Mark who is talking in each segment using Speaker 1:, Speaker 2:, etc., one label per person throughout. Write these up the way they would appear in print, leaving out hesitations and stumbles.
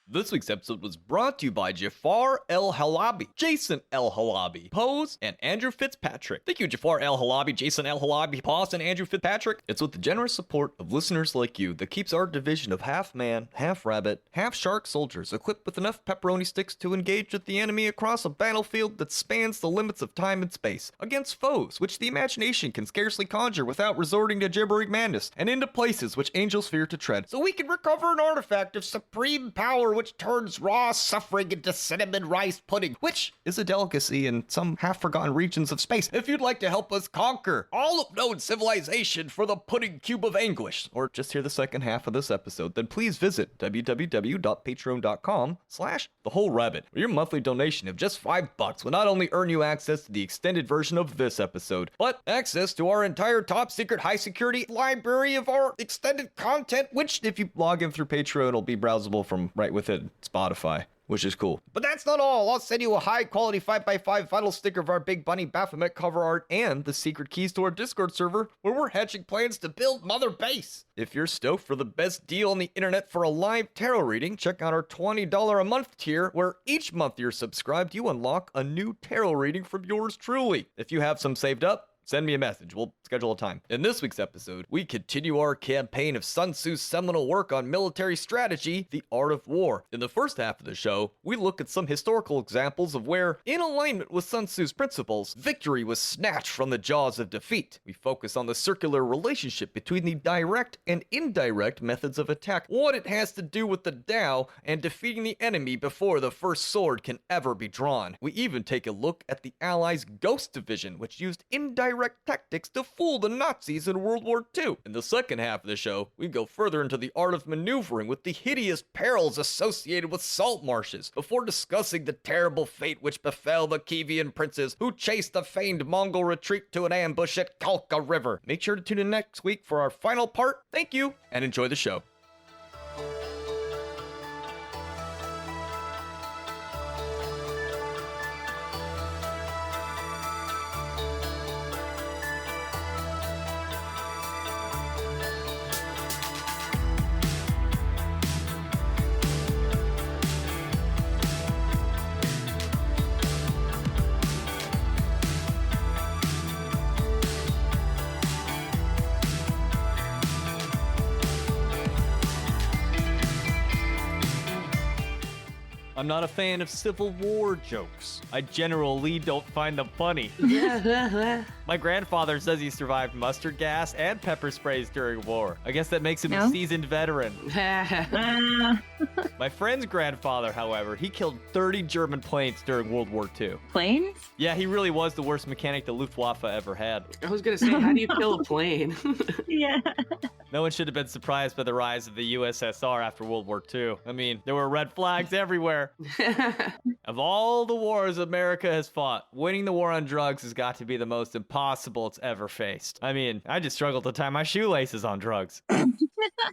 Speaker 1: This week's episode was brought to you by Jafar El-Halabi, Jason El-Halabi, Pose, and Andrew Fitzpatrick. Thank you, Jafar El-Halabi, Jason El-Halabi, Pose, and Andrew Fitzpatrick. It's with the generous support of listeners like you that keeps our division of half-man, half-rabbit, half-shark soldiers equipped with enough pepperoni sticks to engage with the enemy across a battlefield that spans the limits of time and space, against foes which the imagination can scarcely conjure without resorting to gibbering madness, and into places which angels fear to tread, so we can recover an artifact of supreme power which turns raw suffering into cinnamon rice pudding, which is a delicacy in some half-forgotten regions of space. If you'd like to help us conquer all of known civilization for the pudding cube of anguish, or just hear the second half of this episode, then please visit www.patreon.com/thewholerabbit, where your monthly donation of just $5 will not only earn you access to the extended version of this episode, but access to our entire top-secret high-security library of our extended content, which, if you log in through Patreon, will be browsable from right within Spotify, which is cool. But that's not all. I'll send you a high-quality 5x5 vinyl sticker of our Big Bunny Baphomet cover art and the secret keys to our Discord server, where we're hatching plans to build Mother Base. If you're stoked for the best deal on the internet for a live tarot reading, check out our $20 a month tier, where each month you're subscribed, you unlock a new tarot reading from yours truly. If you have some saved up, send me a message. We'll schedule a time. In this week's episode, we continue our campaign of Sun Tzu's seminal work on military strategy, The Art of War. In the first half of the show, we look at some historical examples of where, in alignment with Sun Tzu's principles, victory was snatched from the jaws of defeat. We focus on the circular relationship between the direct and indirect methods of attack, what it has to do with the Tao, and defeating the enemy before the first sword can ever be drawn. We even take a look at the Allies' Ghost Division, which used indirect tactics to fool the Nazis in World War II. In the second half of the show, we go further into the art of maneuvering with the hideous perils associated with salt marshes, before discussing the terrible fate which befell the Kievan princes who chased the feigned Mongol retreat to an ambush at Kalka River. Make sure to tune in next week for our final part. Thank you, and enjoy the show. I'm not a fan of Civil War jokes. I generally don't find them funny. My grandfather says he survived mustard gas and pepper sprays during war. I guess that makes him a seasoned veteran. My friend's grandfather, however, he killed 30 German planes during World War II.
Speaker 2: Planes?
Speaker 1: Yeah, he really was the worst mechanic the Luftwaffe ever had.
Speaker 3: I was gonna say, how do you kill a plane?
Speaker 2: Yeah.
Speaker 1: No one should have been surprised by the rise of the USSR after World War II. I mean, there were red flags everywhere. Of all the wars America has fought, winning the war on drugs has got to be the most impossible it's ever faced. I mean, I just struggled to tie my shoelaces on drugs.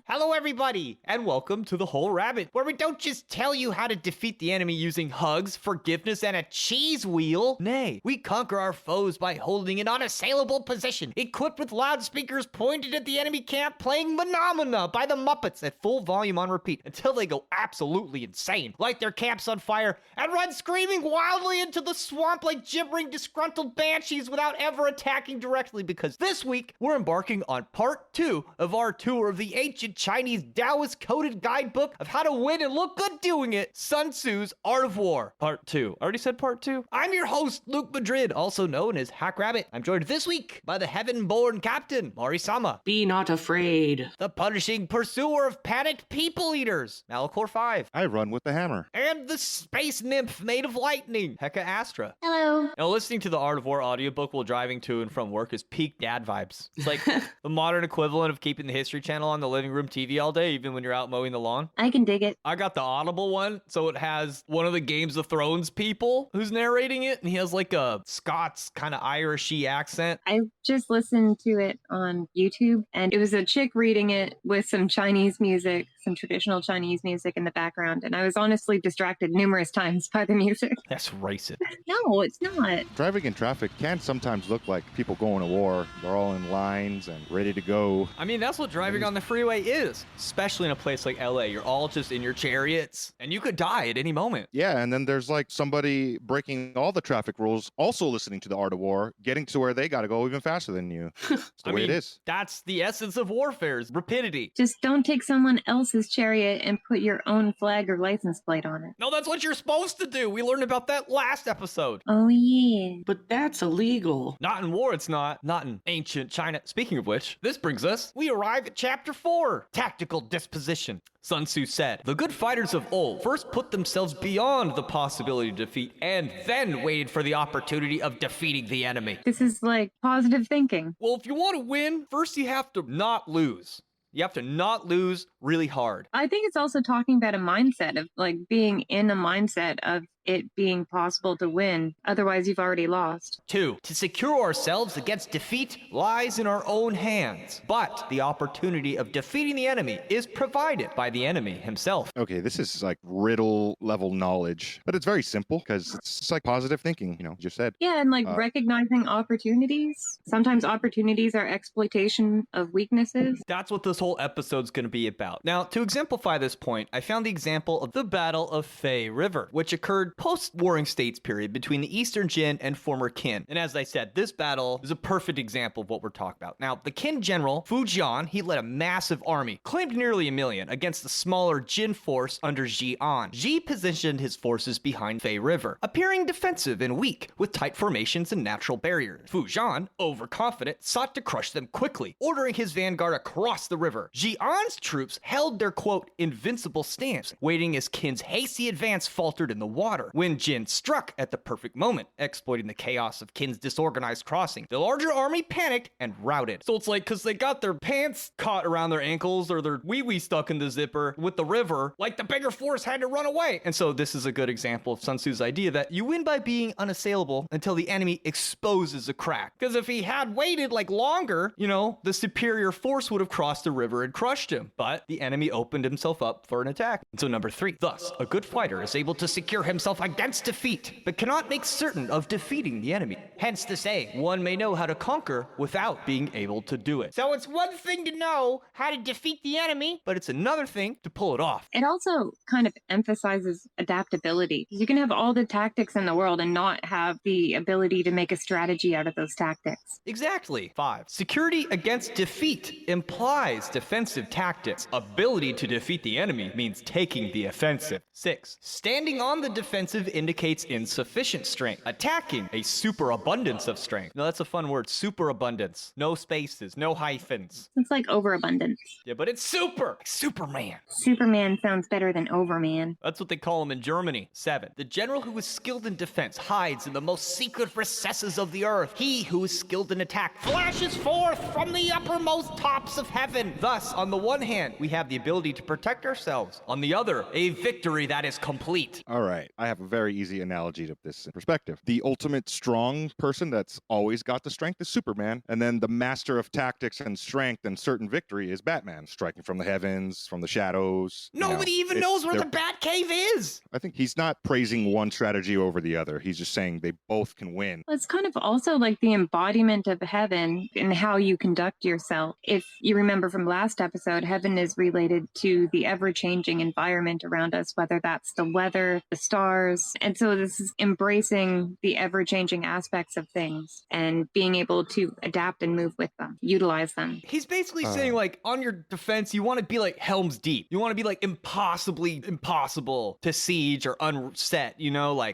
Speaker 1: Hello, everybody, and welcome to The Whole Rabbit, where we don't just tell you how to defeat the enemy using hugs, forgiveness, and a cheese wheel. Nay, we conquer our foes by holding an unassailable position, equipped with loudspeakers pointed at the enemy camp, playing Phenomena by the Muppets at full volume on repeat until they go absolutely insane, light their camps on fire, and run screaming wildly into the swamp like gibbering, disgruntled banshees without ever attacking directly, because this week we're embarking on part 2 of our tour of the ancient Chinese Taoist-coded guidebook of how to win and look good doing it, Sun Tzu's Art of War. Part 2. Already said part 2? I'm your host, Luke Madrid, also known as Hack Rabbit. I'm joined this week by the heaven-born captain, Mari-sama.
Speaker 3: Be not afraid.
Speaker 1: The punishing pursuer of panicked people eaters, Malachor 5.
Speaker 4: I run with the hammer.
Speaker 1: And the space nymph made of lightning, Heka Astra.
Speaker 2: Hello.
Speaker 1: Now, listening to the Art of War audiobook while driving to and from work is peak dad vibes. It's like the modern equivalent of keeping the History Channel on the living room TV all day, even when you're out mowing the lawn.
Speaker 2: I can dig it.
Speaker 1: I got the Audible one, so it has one of the Games of Thrones people who's narrating it, and he has like a Scots kind of Irishy accent.
Speaker 2: I just listened to it on YouTube, and it was a chick reading it with some Chinese music, some traditional Chinese music in the background, and I was honestly distracted numerous times by the music.
Speaker 1: That's racist.
Speaker 2: No, it's not.
Speaker 4: Driving in traffic can sometimes look like people going to war. They're all in lines and ready to go.
Speaker 1: I mean, that's what driving on the freeway is, especially in a place like LA. You're all just in your chariots, and you could die at any moment.
Speaker 4: Yeah, and then there's like somebody breaking all the traffic rules, also listening to the Art of War, getting to where they got to go even faster than you. It's the way it is.
Speaker 1: That's the essence of warfare, is rapidity.
Speaker 2: Just don't take someone else's chariot and put your own flag or license plate on it.
Speaker 1: No, that's what you're supposed to do. We learned about that last episode.
Speaker 2: Oh, yeah.
Speaker 3: But that's illegal.
Speaker 1: Not in war, it's not. Not in ancient China. Speaking of which, this brings us, we arrive at chapter 4, Tactical Disposition. Sun Tzu said, the good fighters of old first put themselves beyond the possibility of defeat and then waited for the opportunity of defeating the enemy.
Speaker 2: This is like positive thinking.
Speaker 1: Well, if you want to win, first you have to not lose. You have to not lose really hard.
Speaker 2: I think it's also talking about a mindset of like being in a mindset of it being possible to win. Otherwise, you've already lost.
Speaker 1: 2. To secure ourselves against defeat lies in our own hands, but the opportunity of defeating the enemy is provided by the enemy himself.
Speaker 4: Okay, this is like riddle level knowledge, but it's very simple because it's just like positive thinking, you just said.
Speaker 2: Yeah, and like recognizing opportunities. Sometimes opportunities are exploitation of weaknesses.
Speaker 1: That's what this whole episode's going to be about. Now, to exemplify this point, I found the example of the Battle of Fei River, which occurred post-Warring States period between the Eastern Jin and former Qin. And as I said, this battle is a perfect example of what we're talking about. Now, the Qin general, Fu Jian, he led a massive army, claimed nearly 1 million, against the smaller Jin force under Ji An. Ji positioned his forces behind Fei River, appearing defensive and weak, with tight formations and natural barriers. Fu Jian, overconfident, sought to crush them quickly, ordering his vanguard across the river. Ji An's troops held their, quote, invincible stance, waiting as Qin's hasty advance faltered in the water. When Jin struck at the perfect moment, exploiting the chaos of Qin's disorganized crossing, the larger army panicked and routed. So it's like, because they got their pants caught around their ankles or their wee-wee stuck in the zipper with the river, like the bigger force had to run away. And so this is a good example of Sun Tzu's idea that you win by being unassailable until the enemy exposes a crack. Because if he had waited like longer, the superior force would have crossed the river and crushed him. But the enemy opened himself up for an attack. And so number 3, thus, a good fighter is able to secure himself against defeat, but cannot make certain of defeating the enemy. Hence the saying, one may know how to conquer without being able to do it. So it's one thing to know how to defeat the enemy, but it's another thing to pull it off.
Speaker 2: It also kind of emphasizes adaptability. You can have all the tactics in the world and not have the ability to make a strategy out of those tactics.
Speaker 1: Exactly. 5. Security against defeat implies defensive tactics. Ability to defeat the enemy means taking the offensive. 6. Standing on the defensive indicates insufficient strength. Attacking, a superabundance of strength. Now that's a fun word, superabundance. No spaces, no hyphens.
Speaker 2: It's like overabundance.
Speaker 1: Yeah, but it's super, like Superman.
Speaker 2: Superman sounds better than Overman.
Speaker 1: That's what they call him in Germany. 7. The general who is skilled in defense hides in the most secret recesses of the earth. He who is skilled in attack flashes forth from the uppermost tops of heaven. Thus, on the one hand, we have the ability to protect ourselves. On the other, a victory that is complete.
Speaker 4: All right, I have a very easy analogy to this in perspective. The ultimate strong person that's always got the strength is Superman, and then the master of tactics and strength and certain victory is Batman, striking from the heavens, from the shadows.
Speaker 1: Nobody even knows where the Batcave is.
Speaker 4: I think he's not praising one strategy over the other. He's just saying they both can win.
Speaker 2: Well, it's kind of also like the embodiment of heaven and how you conduct yourself. If you remember from last episode, heaven is related to the ever-changing environment around us, whether that's the weather, the stars. And so this is embracing the ever-changing aspects of things and being able to adapt and move with them, utilize them.
Speaker 1: He's basically saying, like, on your defense, you want to be like Helm's Deep. You want to be like impossibly impossible to siege or unset,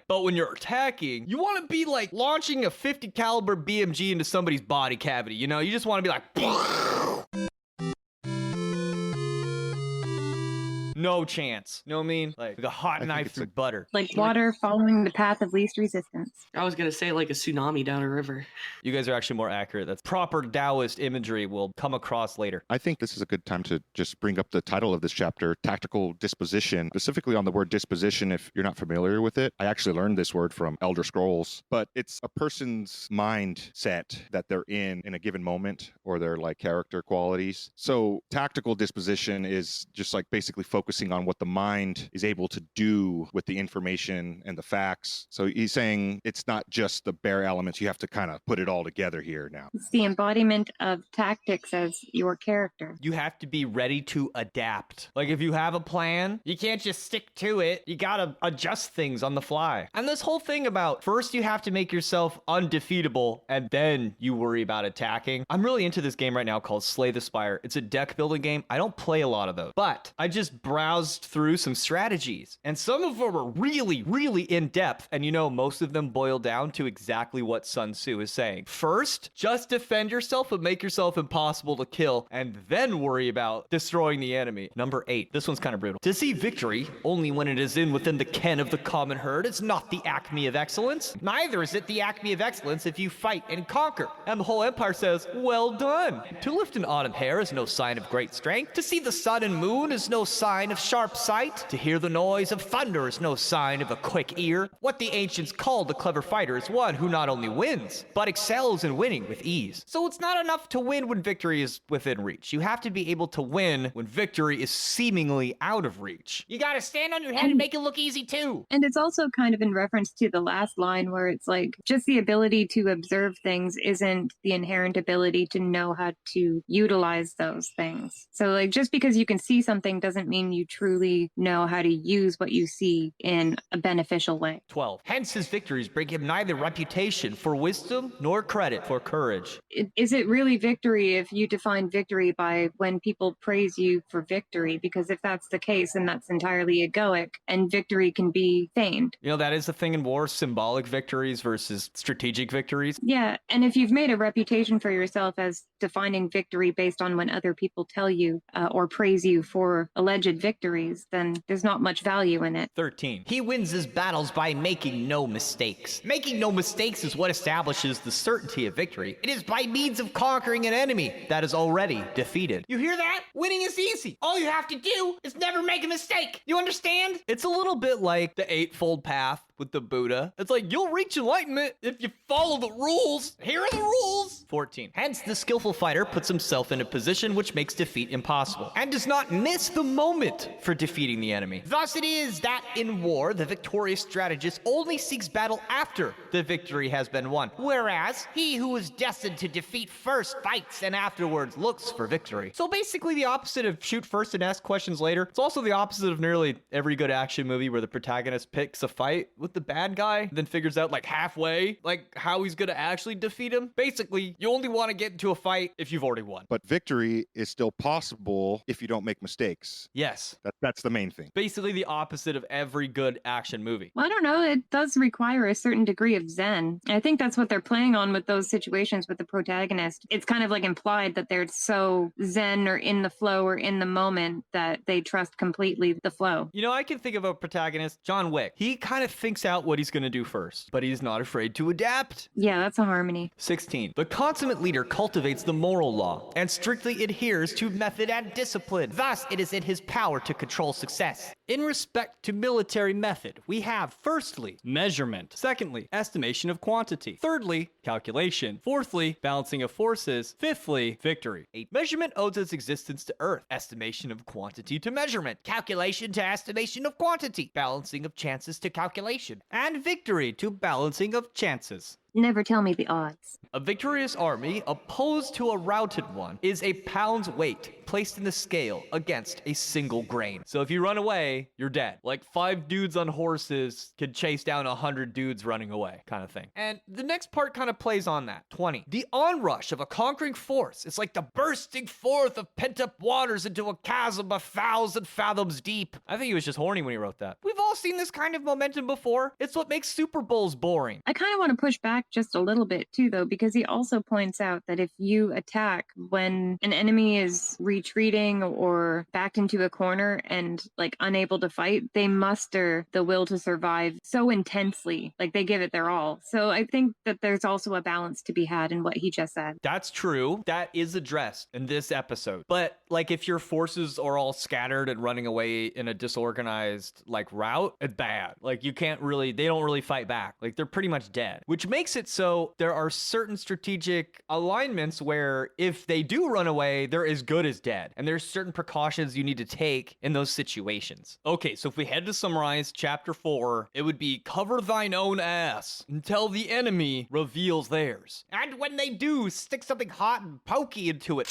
Speaker 1: but when you're attacking, you want to be like launching a 50 caliber BMG into somebody's body cavity, you just want to be like no chance. You know what I mean? Like a hot knife through butter.
Speaker 2: Like water following the path of least resistance.
Speaker 3: I was going to say like a tsunami down a river.
Speaker 1: You guys are actually more accurate. That's proper Taoist imagery will come across later.
Speaker 4: I think this is a good time to just bring up the title of this chapter, Tactical Disposition, specifically on the word disposition. If you're not familiar with it, I actually learned this word from Elder Scrolls, but it's a person's mindset that they're in a given moment or their like character qualities. So tactical disposition is just like basically focusing focusing on what the mind is able to do with the information and the facts. So he's saying it's not just the bare elements. You have to kind of put it all together here now.
Speaker 2: It's the embodiment of tactics as your character.
Speaker 1: You have to be ready to adapt. Like if you have a plan, you can't just stick to it. You gotta adjust things on the fly. And this whole thing about first you have to make yourself undefeatable and then you worry about attacking. I'm really into this game right now called Slay the Spire. It's a deck building game. I don't play a lot of those, but I just browsed through some strategies and some of them are really, really in depth. And you know, most of them boil down to exactly what Sun Tzu is saying. First, just defend yourself and make yourself impossible to kill and then worry about destroying the enemy. Number 8. This one's kind of brutal. To see victory only when it is within the ken of the common herd is not the acme of excellence. Neither is it the acme of excellence if you fight and conquer. And the whole empire says, well done. To lift an autumn hair is no sign of great strength. To see the sun and moon is no sign of sharp sight. To hear the noise of thunder is no sign of a quick ear. What the ancients called a clever fighter is one who not only wins, but excels in winning with ease. So it's not enough to win when victory is within reach. You have to be able to win when victory is seemingly out of reach. You gotta stand on your head and make it look easy too.
Speaker 2: And it's also kind of in reference to the last line where it's like just the ability to observe things isn't the inherent ability to know how to utilize those things. So like just because you can see something doesn't mean you truly know how to use what you see in a beneficial way.
Speaker 1: 12. Hence his victories bring him neither reputation for wisdom nor credit for courage.
Speaker 2: Is it really victory if you define victory by when people praise you for victory? Because if that's the case, then that's entirely egoic and victory can be feigned.
Speaker 1: You know, that is the thing in war, symbolic victories versus strategic victories.
Speaker 2: Yeah, and if you've made a reputation for yourself as defining victory based on when other people tell you or praise you for alleged victories, then there's not much value in it.
Speaker 1: 13. He wins his battles by making no mistakes. Making no mistakes is what establishes the certainty of victory. It is by means of conquering an enemy that is already defeated. You hear that? Winning is easy. All you have to do is never make a mistake. You understand? It's a little bit like the Eightfold Path with the Buddha. It's like you'll reach enlightenment if you follow the rules. Here are the rules. 14. Hence, the skillful fighter puts himself in a position which makes defeat impossible and does not miss the moment for defeating the enemy. Thus it is that in war, the victorious strategist only seeks battle after the victory has been won, whereas he who is destined to defeat first fights and afterwards looks for victory. So basically the opposite of shoot first and ask questions later. It's also the opposite of nearly every good action movie where the protagonist picks a fight with the bad guy, then figures out like halfway, like how he's gonna actually defeat him. Basically, you only want to get into a fight if you've already won.
Speaker 4: But victory is still possible if you don't make mistakes.
Speaker 1: Yes.
Speaker 4: That's the main thing.
Speaker 1: Basically the opposite of every good action movie.
Speaker 2: Well, I don't know. It does require a certain degree of zen. I think that's what they're playing on with those situations with the protagonist. It's kind of like implied that they're so zen or in the flow or in the moment that they trust completely the flow.
Speaker 1: You know, I can think of a protagonist, John Wick. He kind of thinks out what he's going to do first, but he's not afraid to adapt.
Speaker 2: Yeah, that's a harmony.
Speaker 1: 16. The consummate leader cultivates the moral law and strictly adheres to method and discipline. Thus, it is in his power to control success. In respect to military method, we have firstly, measurement. Secondly, estimation of quantity. Thirdly, calculation. Fourthly, balancing of forces. Fifthly, victory. 8. Measurement owes its existence to earth. Estimation of quantity to measurement. Calculation to estimation of quantity. Balancing of chances to calculation. And victory to balancing of chances.
Speaker 2: Never tell me the odds.
Speaker 1: A victorious army opposed to a routed one is a pound's weight placed in the scale against a single grain. So if you run away, you're dead. Like 5 dudes on horses could chase down 100 dudes running away, kind of thing. And the next part kind of plays on that. 20. The onrush of a conquering force is like the bursting forth of pent-up waters into a chasm 1,000 fathoms deep. I think he was just horny when he wrote that. We've all seen this kind of momentum before. It's what makes Super Bowls boring.
Speaker 2: I kind of want to push back just a little bit too, though, because he also points out that if you attack when an enemy is retreating or backed into a corner and like unable to fight, they muster the will to survive so intensely, like they give it their all. So I think that there's also a balance to be had in what he just said.
Speaker 1: That's true. That is addressed in this episode. But like if your forces are all scattered and running away in a disorganized like route, it's bad. Like you can't really, they don't really fight back. Like they're pretty much dead, which makes makes it so there are certain strategic alignments where if they do run away, they're as good as dead. And there's certain precautions you need to take in those situations. Okay, so if we had to summarize chapter 4, it would be cover thine own ass until the enemy reveals theirs. And when they do, stick something hot and pokey into it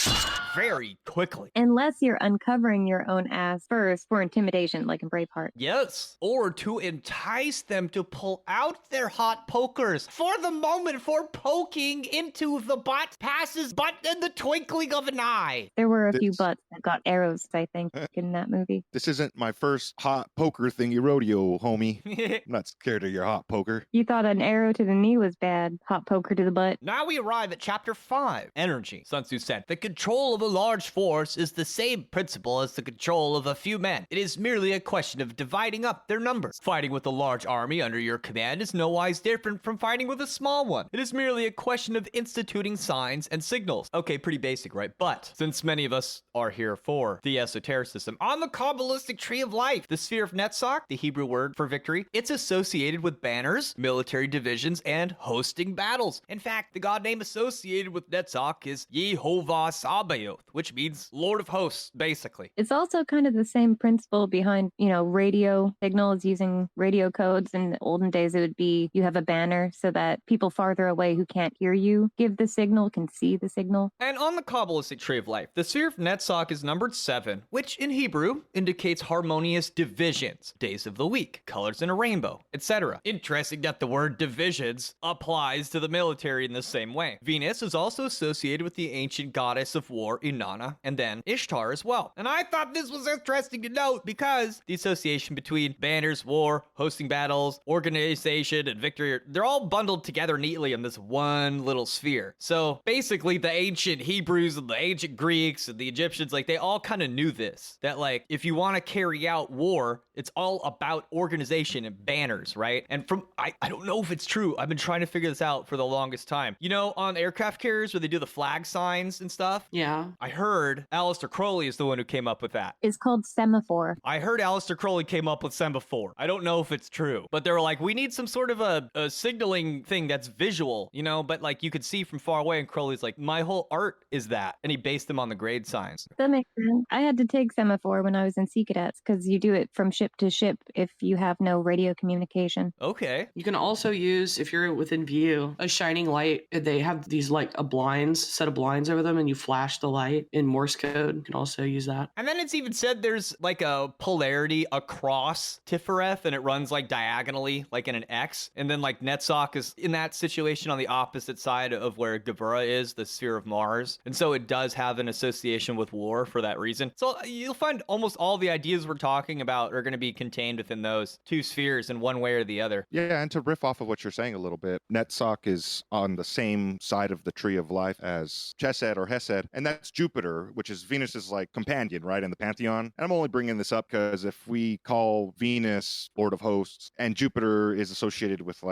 Speaker 1: very quickly.
Speaker 2: Unless you're uncovering your own ass first for intimidation, like in Braveheart.
Speaker 1: Yes, or to entice them to pull out their hot pokers for the moment for poking into the butt passes but in the twinkling of an eye.
Speaker 2: There were a few
Speaker 4: This-
Speaker 2: butts that got arrows, I think, in that movie.
Speaker 4: This isn't my first hot poker thingy rodeo, homie. I'm not scared of your hot poker.
Speaker 2: You thought an arrow to the knee was bad, hot poker to the butt.
Speaker 1: Now we arrive at chapter 5, energy. Sun Tzu said, the control of a large force is the same principle as the control of a few men. It is merely a question of dividing up their numbers. Fighting with a large army under your command is nowise different from fighting with a small one. It is merely a question of instituting signs and signals. Okay, pretty basic, right? But since many of us are here for the esotericism, on the Kabbalistic tree of life, the sphere of Netzach, the Hebrew word for victory, it's associated with banners, military divisions, and hosting battles. In fact, the god name associated with Netzach is Yehovah Sabaoth, which means Lord of Hosts, basically.
Speaker 2: It's also kind of the same principle behind, radio signals using radio codes. In the olden days, it would be you have a banner so that people farther away who can't hear you give the signal, can see the signal.
Speaker 1: And on the Kabbalistic tree of life, the sphere of Netzach is numbered 7, which in Hebrew indicates harmonious divisions, days of the week, colors in a rainbow, etc. Interesting that the word divisions applies to the military in the same way. Venus is also associated with the ancient goddess of war, Inanna, and then Ishtar as well. And I thought this was interesting to note because the association between banners, war, hosting battles, organization, and victory, they're all bundled together neatly in this one little sphere. So basically the ancient Hebrews and the ancient Greeks and the Egyptians, they all kind of knew this, that if you want to carry out war, it's all about organization and banners, right? And I don't know if it's true. I've been trying to figure this out for the longest time. On aircraft carriers where they do the flag signs and stuff,
Speaker 3: Yeah.
Speaker 1: I heard Aleister Crowley is the one who came up with that.
Speaker 2: It's called semaphore.
Speaker 1: I heard Aleister Crowley came up with semaphore. I don't know if it's true, but they were like, we need some sort of a signaling thing that's visual, but you could see from far away. And Crowley's like, my whole art is that. And he based them on the grade signs.
Speaker 2: That makes sense. I had to take semaphore when I was in Sea Cadets because you do it from ship to ship if you have no radio communication.
Speaker 1: Okay.
Speaker 3: You can also use, if you're within view, a shining light. They have these set of blinds over them, and you flash the light in Morse code. You can also use that.
Speaker 1: And then it's even said there's a polarity across Tifereth, and it runs diagonally, in an X. And then Netzach is in that situation on the opposite side of where Gevura is, the sphere of Mars. And so it does have an association with war for that reason. So you'll find almost all the ideas we're talking about are going to be contained within those two spheres in one way or the other.
Speaker 4: Yeah, and to riff off of what you're saying a little bit, Netzach is on the same side of the tree of life as Chesed or Hesed, and that's Jupiter, which is Venus's companion, right, in the pantheon. And I'm only bringing this up because if we call Venus Lord of Hosts and Jupiter is associated with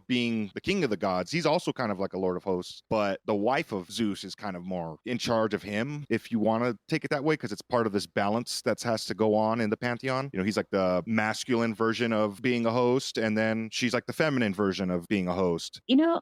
Speaker 4: being the king of the gods, he's also kind of like a Lord of Hosts, but the wife of Zeus is kind of more in charge of him, if you want to take it that way, because it's part of this balance that has to go on in the pantheon. He's the masculine version of being a host, and then she's the feminine version of being a host.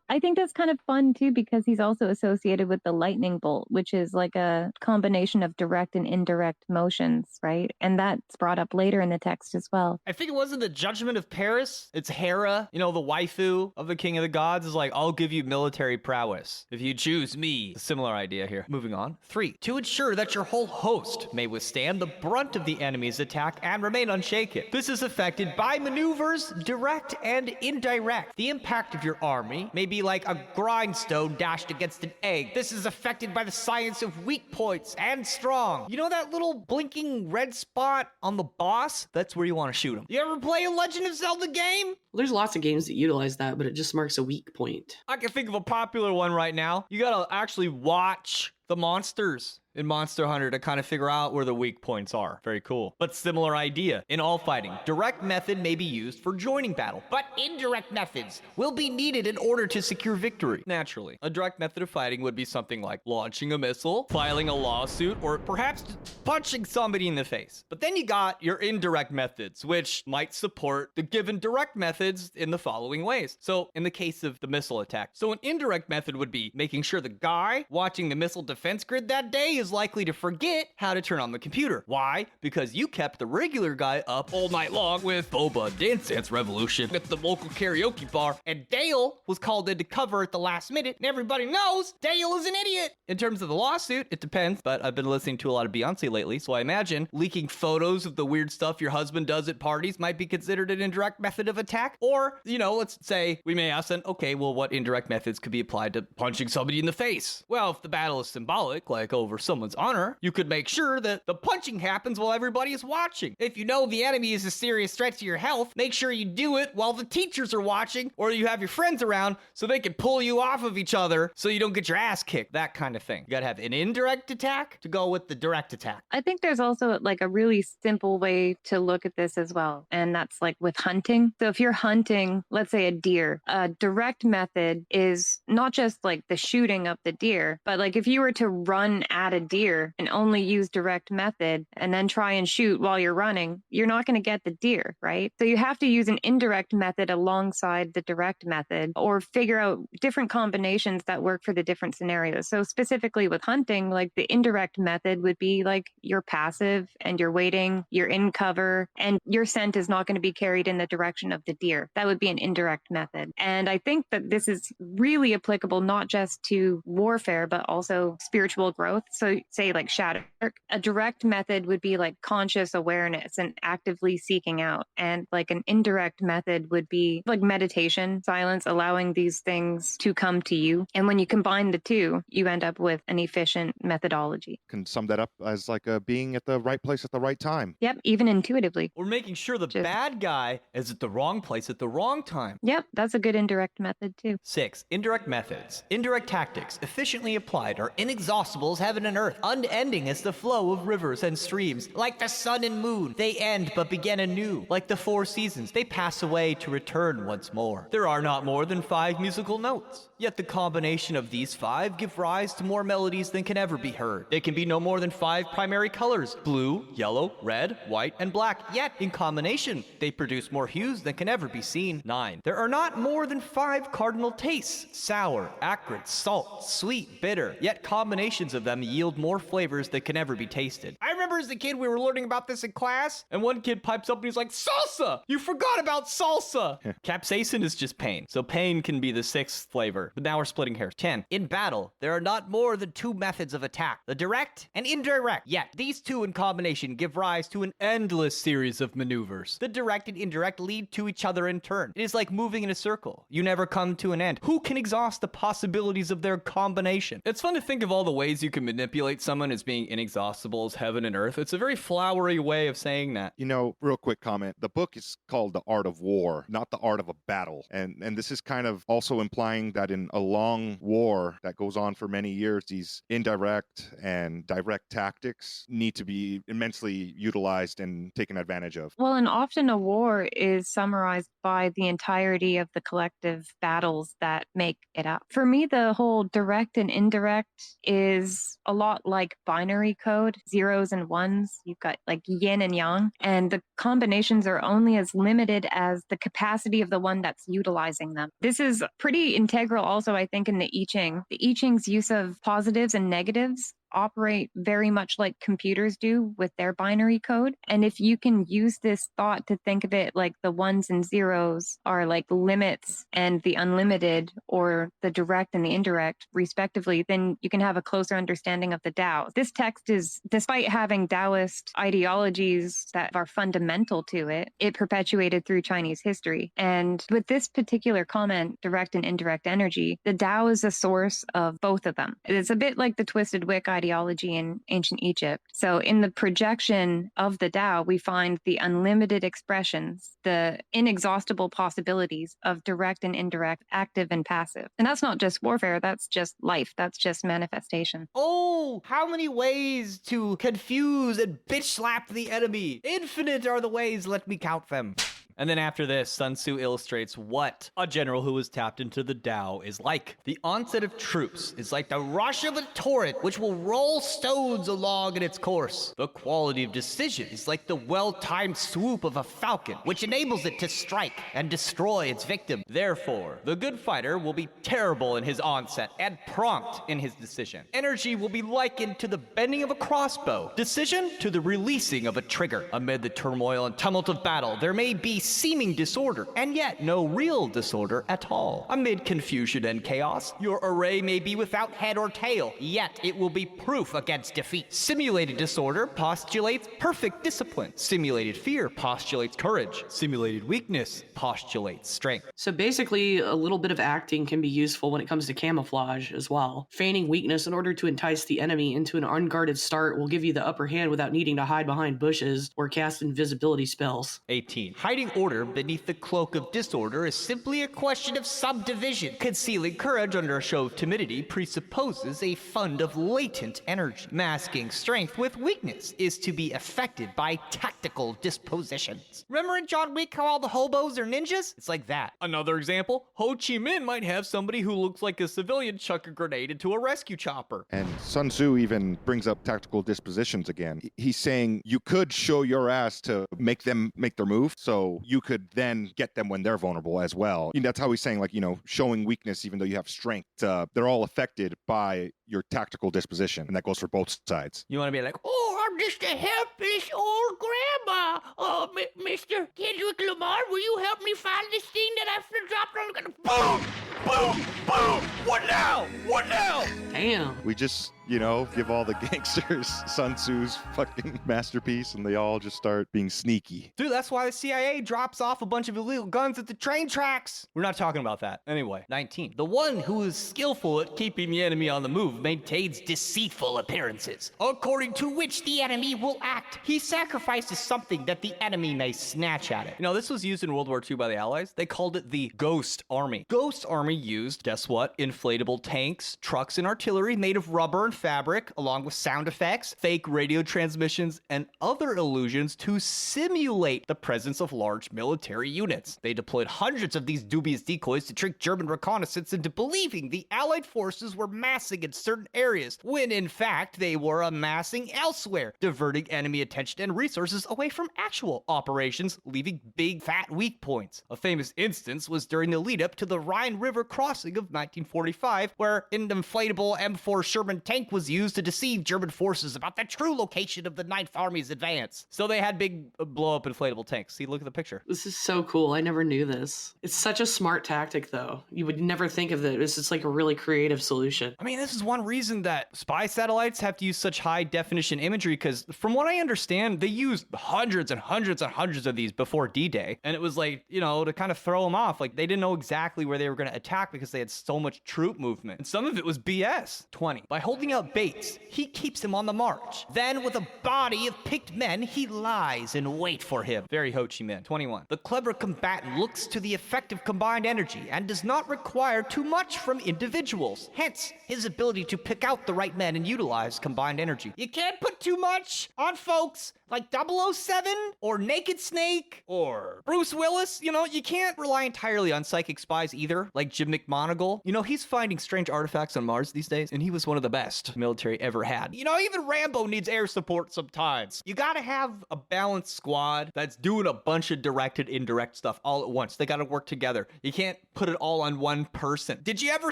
Speaker 2: I think that's kind of fun too because he's also associated with the lightning bolt, which is a combination of direct and indirect motions, right? And that's brought up later in the text as well.
Speaker 1: I think it wasn't the Judgment of Paris. It's Hera, the waifu of the King of the Gods, is I'll give you military prowess if you choose me. A similar idea here. Moving on. 3. To ensure that your whole host may withstand the brunt of the enemy's attack and remain unshaken. This is affected by maneuvers, direct and indirect. The impact of your army may be like a grindstone dashed against an egg. This is affected by the science of weak points and strong. That little blinking red spot on the boss? That's where you want to shoot him. You ever play a Legend of Zelda game?
Speaker 3: Well, there's lots of games that utilize that, but it just marks a weak point.
Speaker 1: I can think of a popular one right now. You gotta actually watch the monsters in Monster Hunter to kind of figure out where the weak points are. Very cool. But similar idea. In all fighting, direct method may be used for joining battle, but indirect methods will be needed in order to secure victory. Naturally, a direct method of fighting would be something like launching a missile, filing a lawsuit, or perhaps just punching somebody in the face. But then you got your indirect methods, which might support the given direct methods in the following ways. So in the case of the missile attack, so an indirect method would be making sure the guy watching the missile defense grid that day is likely to forget how to turn on the computer. Why? Because you kept the regular guy up all night long with Boba Dance Dance Revolution at the local karaoke bar, and Dale was called in to cover at the last minute, and everybody knows Dale is an idiot. In terms of the lawsuit, it depends, but I've been listening to a lot of Beyonce lately, so I imagine leaking photos of the weird stuff your husband does at parties might be considered an indirect method of attack. Or, let's say we may ask then, okay, well, what indirect methods could be applied to punching somebody in the face? Well, if the battle is symbolic, like over someone's honor, you could make sure that the punching happens while everybody is watching. If you know the enemy is a serious threat to your health, make sure you do it while the teachers are watching, or you have your friends around so they can pull you off of each other so you don't get your ass kicked, that kind of thing. You gotta have an indirect attack to go with the direct attack.
Speaker 2: I think there's also like a really simple way to look at this as well, and that's like with hunting. So if you're hunting, let's say a deer, a direct method is not just like the shooting of the deer, but like if you were to run at a deer and only use direct method and then try and shoot while you're running, you're not going to get the deer, right? So you have to use an indirect method alongside the direct method, or figure out different combinations that work for the different scenarios. So specifically with hunting, like the indirect method would be like you're passive and you're waiting, you're in cover, and your scent is not going to be carried in the direction of the deer. That would be an indirect method. And I think that this is really applicable not just to warfare, but also spiritual growth. So say like shadow work, a direct method would be like conscious awareness and actively seeking out. And like an indirect method would be like meditation, silence, allowing these things to come to you. And when you combine the two, you end up with an efficient methodology.
Speaker 4: Can sum that up as like being at the right place at the right time.
Speaker 2: Yep, even intuitively.
Speaker 1: Or making sure the bad guy is at the wrong place at the wrong time.
Speaker 2: Yep, that's a good indirect method too.
Speaker 1: 6. Indirect methods. Indirect tactics, efficiently applied, are inexhaustible as heaven and earth, unending as the flow of rivers and streams. Like the sun and moon, they end but begin anew. Like the 4 seasons, they pass away to return once more. There are not more than 5 musical notes, yet the combination of these 5 give rise to more melodies than can ever be heard. There can be no more than 5 primary colors: blue, yellow, red, white, and black. Yet, in combination, they produce more hues than can ever be seen. 9. There are not more than 5 cardinal tastes: sour, acrid, salt, sweet, bitter. Yet combinations of them yield more flavors that can never be tasted. I remember as a kid we were learning about this in class, and one kid pipes up and he's like, salsa! You forgot about salsa! Capsaicin is just pain, so pain can be the 6th flavor. But now we're splitting hairs. 10. In battle, there are not more than 2 methods of attack: the direct and indirect. Yet these 2 in combination give rise to an endless series of maneuvers. The direct and indirect lead to each other in turn. It is like moving in a circle. You never come to an end. Who can exhaust the possibilities of their combination? It's fun to think of all the ways you can manipulate someone as being inexhaustible as heaven and earth. It's a very flowery way of saying that.
Speaker 4: Real quick comment. The book is called The Art of War, not the art of a battle. And this is kind of also implying that in a long war that goes on for many years, these indirect and direct tactics need to be immensely utilized and taken advantage of.
Speaker 2: Well, and often a war is summarized by the entirety of the collective battles that make it up. For me, the whole direct and indirect is a lot like binary code, zeros and ones. You've got like yin and yang, and the combinations are only as limited as the capacity of the one that's utilizing them. This is pretty integral also, I think, in the I Ching. The I Ching's use of positives and negatives operate very much like computers do with their binary code. And if you can use this thought to think of it like the ones and zeros are like limits and the unlimited, or the direct and the indirect respectively, then you can have a closer understanding of the Tao. This text is, despite having Taoist ideologies that are fundamental to it, it perpetuated through Chinese history. And with this particular comment, direct and indirect energy, the Tao is a source of both of them. It's a bit like the twisted wick ideology in ancient Egypt. So in the projection of the Tao, we find the unlimited expressions, the inexhaustible possibilities of direct and indirect, active and passive. And that's not just warfare, that's just life, that's just manifestation.
Speaker 1: Oh, how many ways to confuse and bitch slap the enemy? Infinite are the ways, let me count them. And then after this, Sun Tzu illustrates what a general who is tapped into the Tao is like. The onset of troops is like the rush of a torrent, which will roll stones along in its course. The quality of decision is like the well-timed swoop of a falcon, which enables it to strike and destroy its victim. Therefore, the good fighter will be terrible in his onset and prompt in his decision. Energy will be likened to the bending of a crossbow. Decision to the releasing of a trigger. Amid the turmoil and tumult of battle, there may be seeming disorder, and yet no real disorder at all. Amid confusion and chaos, your array may be without head or tail, yet it will be proof against defeat. Simulated disorder postulates perfect discipline. Simulated fear postulates courage. Simulated weakness postulates strength.
Speaker 3: So basically, a little bit of acting can be useful when it comes to camouflage as well. Feigning weakness in order to entice the enemy into an unguarded start will give you the upper hand without needing to hide behind bushes or cast invisibility spells.
Speaker 1: 18. Hiding order beneath the cloak of disorder is simply a question of subdivision. Concealing courage under a show of timidity presupposes a fund of latent energy. Masking strength with weakness is to be affected by tactical dispositions. Remember in John Wick how all the hobos are ninjas? It's like that. Another example, Ho Chi Minh might have somebody who looks like a civilian chuck a grenade into a rescue chopper.
Speaker 4: And Sun Tzu even brings up tactical dispositions again. He's saying you could show your ass to make them make their move, so you could then get them when they're vulnerable as well. That's how he's saying, like, showing weakness even though you have strength. They're all affected by your tactical disposition, and that goes for both sides.
Speaker 1: You want to be like,
Speaker 5: Oh, I'm just a helpless old grandma. Oh, Mr. Kendrick Lamar, will you help me find this thing that I dropped on the... Boom! Boom! Boom! What now? What now?
Speaker 3: Damn.
Speaker 4: We just, give all the gangsters Sun Tzu's fucking masterpiece, and they all just start being sneaky.
Speaker 1: dude, that's why the CIA drops off a bunch of illegal guns at the train tracks. We're not talking about that. Anyway, 19. The one who is skillful at keeping the enemy on the move maintains deceitful appearances, according to which the enemy will act. He sacrifices something that the enemy may snatch at it. This was used in World War II by the Allies. They called it the Ghost Army. Ghost Army used, guess what? Inflatable tanks, trucks, and artillery made of rubber and fabric, along with sound effects, fake radio transmissions, and other illusions to simulate the presence of large military units. They deployed hundreds of these dubious decoys to trick German reconnaissance into believing the Allied forces were massing in certain areas, when in fact they were amassing elsewhere, diverting enemy attention and resources away from actual operations, leaving big fat weak points. A famous instance was during the lead up to the Rhine River crossing of 1945, where an inflatable M4 Sherman tank was used to deceive German forces about the true location of the 9th Army's advance. So they had big blow-up inflatable tanks. See, look at the picture.
Speaker 3: This is so cool. I never knew this. It's such a smart tactic, though. You would never think of it. It's just like a really creative solution.
Speaker 1: I mean, this is one reason that spy satellites have to use such high-definition imagery, because from what I understand, they used hundreds and hundreds and hundreds of these before D-Day, and it was like, to kind of throw them off. Like, they didn't know exactly where they were going to attack because they had so much troop movement, and some of it was BS. 20. By holding out baits, he keeps him on the march. Then, with a body of picked men, he lies in wait for him. Very Ho Chi Minh. 21. The clever combatant looks to the effect of combined energy and does not require too much from individuals. Hence, his ability to pick out the right men and utilize combined energy. You can't put too much on folks like 007 or Naked Snake or Bruce Willis. You can't rely entirely on psychic spies either, like Jim McMoneagle. He's finding strange artifacts on Mars these days, and he was one of the best military ever had. Even Rambo needs air support sometimes. You gotta have a balanced squad that's doing a bunch of direct and indirect stuff all at once. They gotta work together. You can't put it all on one person. Did you ever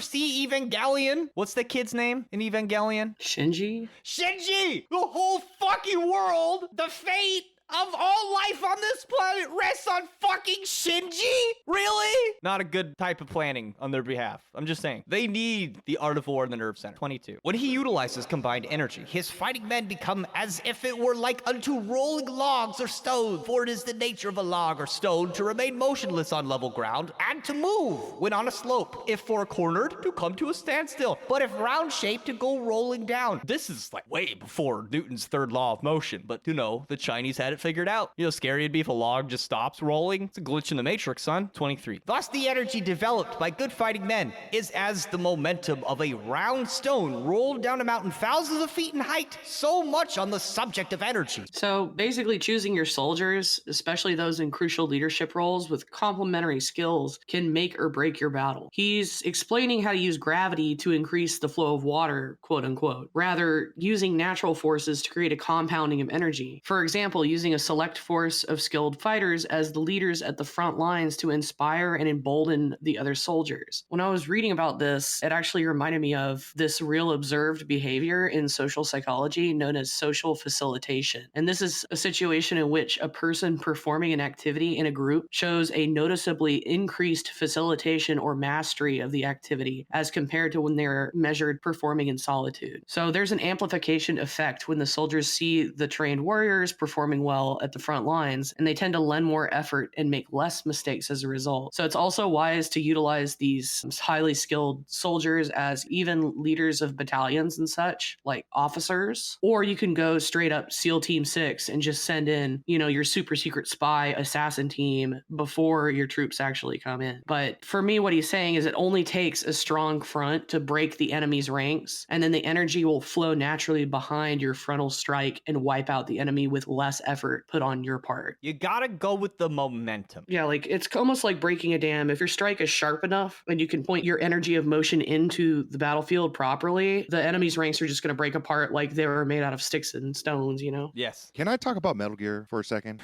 Speaker 1: see Evangelion? What's the kid's name in Evangelion?
Speaker 3: Shinji?
Speaker 1: Shinji! The whole fucking world, the fate of all life on this planet rests on fucking Shinji? Really? Not a good type of planning on their behalf. I'm just saying. They need the art of war in the nerve center. 22. When he utilizes combined energy, his fighting men become as if it were like unto rolling logs or stone, for it is the nature of a log or stone to remain motionless on level ground and to move when on a slope. If four-cornered, to come to a standstill, but if round-shaped, to go rolling down. This is like way before Newton's third law of motion, but you know, the Chinese had it figured out. You know, scary it'd be if a log just stops rolling. It's a glitch in the matrix, son. 23. Thus the energy developed by good fighting men is as the momentum of a round stone rolled down a mountain thousands of feet in height. So much on the subject of energy.
Speaker 3: So basically choosing your soldiers, especially those in crucial leadership roles with complementary skills, can make or break your battle. He's explaining how to use gravity to increase the flow of water, quote unquote, rather using natural forces to create a compounding of energy. For example, using a select force of skilled fighters as the leaders at the front lines to inspire and embolden the other soldiers. When I was reading about this, it actually reminded me of this real observed behavior in social psychology known as social facilitation. And this is a situation in which a person performing an activity in a group shows a noticeably increased facilitation or mastery of the activity as compared to when they're measured performing in solitude. So there's an amplification effect when the soldiers see the trained warriors performing well at the front lines, and they tend to lend more effort and make less mistakes as a result. So it's also wise to utilize these highly skilled soldiers as even leaders of battalions and such, like officers, or you can go straight up SEAL Team 6 and just send in, you know, your super secret spy assassin team before your troops actually come in. But for me, what he's saying is it only takes a strong front to break the enemy's ranks, and then the energy will flow naturally behind your frontal strike and wipe out the enemy with less effort put on your part.
Speaker 1: You gotta go with the momentum.
Speaker 3: Yeah, like it's almost like breaking a dam. If your strike is sharp enough and you can point your energy of motion into the battlefield properly, the enemy's ranks are just going to break apart like they were made out of sticks and stones, you know?
Speaker 1: Yes.
Speaker 4: Can I talk about Metal Gear for a second?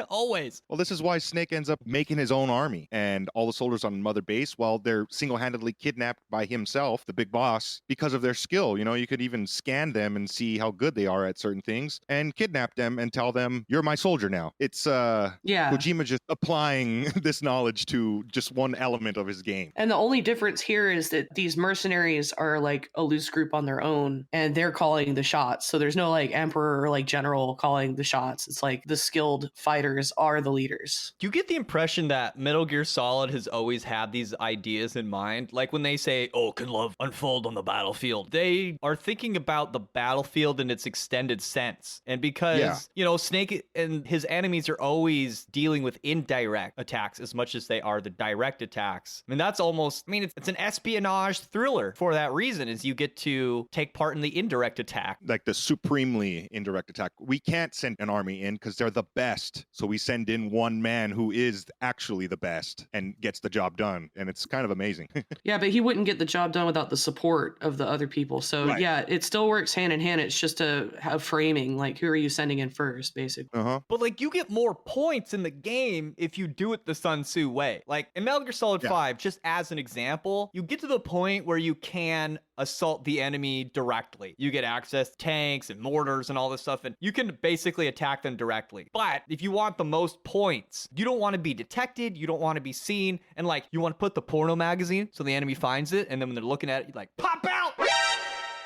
Speaker 1: Always.
Speaker 4: Well, this is why Snake ends up making his own army and all the soldiers on Mother Base while they're single-handedly kidnapped by himself, the big boss, because of their skill. You know, you could even scan them and see how good they are at certain things and kidnap them and tell them, you're my soldier now. It's Kojima just applying this knowledge to just one element of his game.
Speaker 3: And the only difference here is that these mercenaries are like a loose group on their own and they're calling the shots. So there's no like emperor or like general calling the shots. It's like the skilled fighters are the leaders.
Speaker 1: Do you get the impression that Metal Gear Solid has always had these ideas in mind? Like when they say, oh, can love unfold on the battlefield? They are thinking about the battlefield in its extended sense. And because, you know, Snake and his enemies are always dealing with indirect attacks as much as they are the direct attacks. I mean, that's almost, it's an espionage thriller for that reason, is you get to take part in the indirect attack.
Speaker 4: Like the supremely indirect attack. We can't send an army in because they're the best. So we send in one man who is actually the best and gets the job done. And it's kind of amazing.
Speaker 3: Yeah, but he wouldn't get the job done without the support of the other people. So
Speaker 4: right.
Speaker 3: Yeah, it still works hand in hand. It's just to have framing, like who are you sending in first, basically.
Speaker 1: But like you get more points in the game if you do it the Sun Tzu way. Like in Metal Gear Solid 5, just as an example, you get to the point where you can assault the enemy directly. You get access to tanks and mortars and all this stuff, and you can basically attack them directly. But if you want the most points, you don't want to be detected, you don't want to be seen, and like you want to put the porno magazine so the enemy finds it, and then when they're looking at it, you like pop out!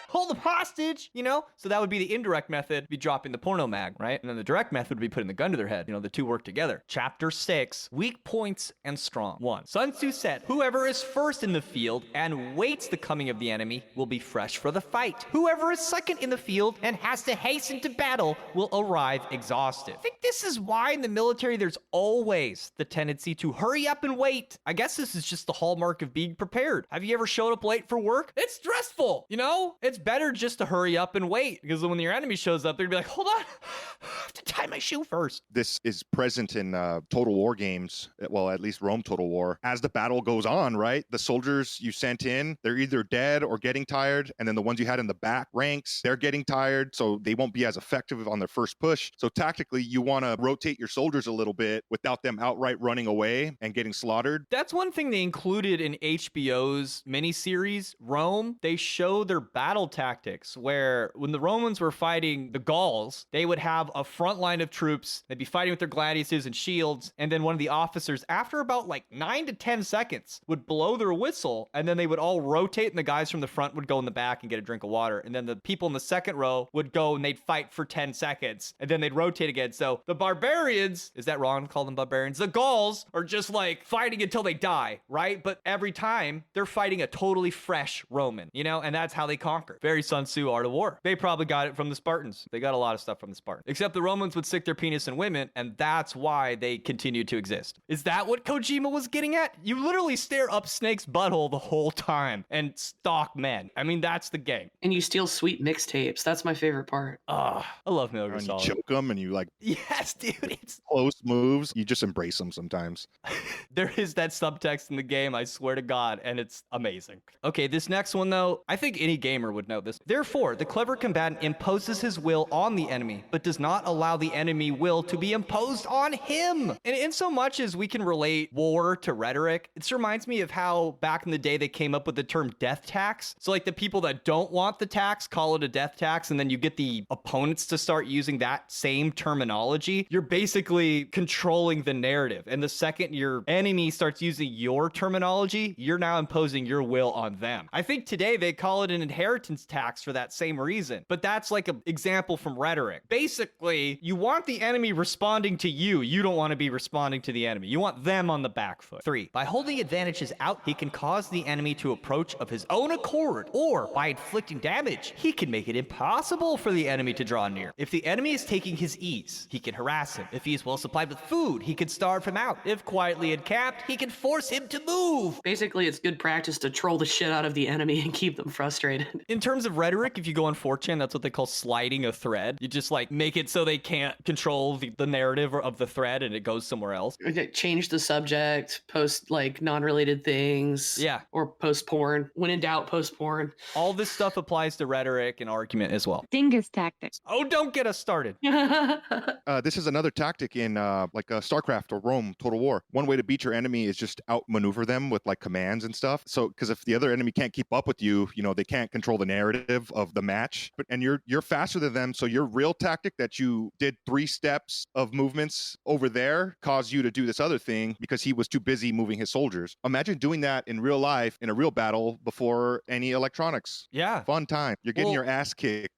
Speaker 1: Hold them hostage, you know? So that would be the indirect method, be dropping the porno mag, right? And then the direct method would be putting the gun to their head. You know, the two work together. Chapter 6, Weak Points and Strong. 1. Sun Tzu said, whoever is first in the field and waits the coming of the enemy will be fresh for the fight. Whoever is second in the field and has to hasten to battle will arrive exhausted. I think this is why in the military there's always the tendency to hurry up and wait. I guess this is just the hallmark of being prepared. Have you ever showed up late for work? It's stressful, you know? It's better just to hurry up and wait, because when your enemy shows up, they're gonna be like, hold on, I have to tie my shoe first.
Speaker 4: This is present in Total War games, well, at least Rome Total War. As the battle goes on, right, the soldiers you sent in, they're either dead or getting tired, and then the ones you had in the back ranks, they're getting tired, so they won't be as effective on their first push. So tactically, you want to rotate your soldiers a little bit without them outright running away and getting slaughtered.
Speaker 1: That's one thing they included in HBO's miniseries, Rome. They show their battle battle tactics where when the Romans were fighting the Gauls, they would have a front line of troops. They'd be fighting with their gladiuses and shields. And then one of the officers, after about like 9 to 10 seconds, would blow their whistle. And then they would all rotate and the guys from the front would go in the back and get a drink of water. And then the people in the second row would go and they'd fight for 10 seconds. And then they'd rotate again. So the barbarians, is that wrong to call them barbarians? The Gauls are just like fighting until they die, right? But every time they're fighting a totally fresh Roman, you know, and that's how they conquer. Very Sun Tzu art of war. They probably got it from the Spartans. They got a lot of stuff from the Spartans. Except the Romans would stick their penis in women, and that's why they continued to exist. Is that what Kojima was getting at? You literally stare up Snake's butthole the whole time and stalk men. I mean, that's the game.
Speaker 3: And you steal sweet mixtapes. That's my favorite part.
Speaker 1: I love Metal Gear
Speaker 4: And you
Speaker 1: Solid.
Speaker 4: choke them and you like
Speaker 1: Yes, dude. It's
Speaker 4: close moves. You just embrace them sometimes.
Speaker 1: There is that subtext in the game, I swear to God, and it's amazing. Okay, this next one, though, I think any gamer would know this. Therefore, the clever combatant imposes his will on the enemy, but does not allow the enemy will to be imposed on him. And in so much as we can relate war to rhetoric, it reminds me of how back in the day they came up with the term death tax. So like the people that don't want the tax call it a death tax, and then you get the opponents to start using that same terminology. You're basically controlling the narrative. And the second your enemy starts using your terminology, you're now imposing your will on them. I think today they call it an inheritance tax for that same reason. But that's like an example from rhetoric. Basically, you want the enemy responding to you. You don't want to be responding to the enemy. You want them on the back foot. 3. By holding advantages out, he can cause the enemy to approach of his own accord, or by inflicting damage, he can make it impossible for the enemy to draw near. If the enemy is taking his ease, he can harass him. If he is well supplied with food, he can starve him out. If quietly encamped, he can force him to move.
Speaker 3: Basically, it's good practice to troll the shit out of the enemy and keep them frustrated.
Speaker 1: In terms of rhetoric, if you go on 4chan, that's what they call sliding a thread. You just like make it so they can't control the narrative of the thread and it goes somewhere else.
Speaker 3: Change the subject, post like non-related things.
Speaker 1: Yeah.
Speaker 3: Or post porn. When in doubt, post porn.
Speaker 1: All this stuff applies to rhetoric and argument as well.
Speaker 2: Dingus tactics.
Speaker 1: Oh, don't get us started.
Speaker 4: This is another tactic in StarCraft or Rome Total War. One way to beat your enemy is just outmaneuver them with like commands and stuff. So because if the other enemy can't keep up with you, you know, they can't control the narrative of the match. And you're faster than them, so your real tactic that you did 3 steps of movements over there caused you to do this other thing because he was too busy moving his soldiers. Imagine doing that in real life in a real battle before any electronics.
Speaker 1: Yeah.
Speaker 4: Fun time. You're getting your ass kicked.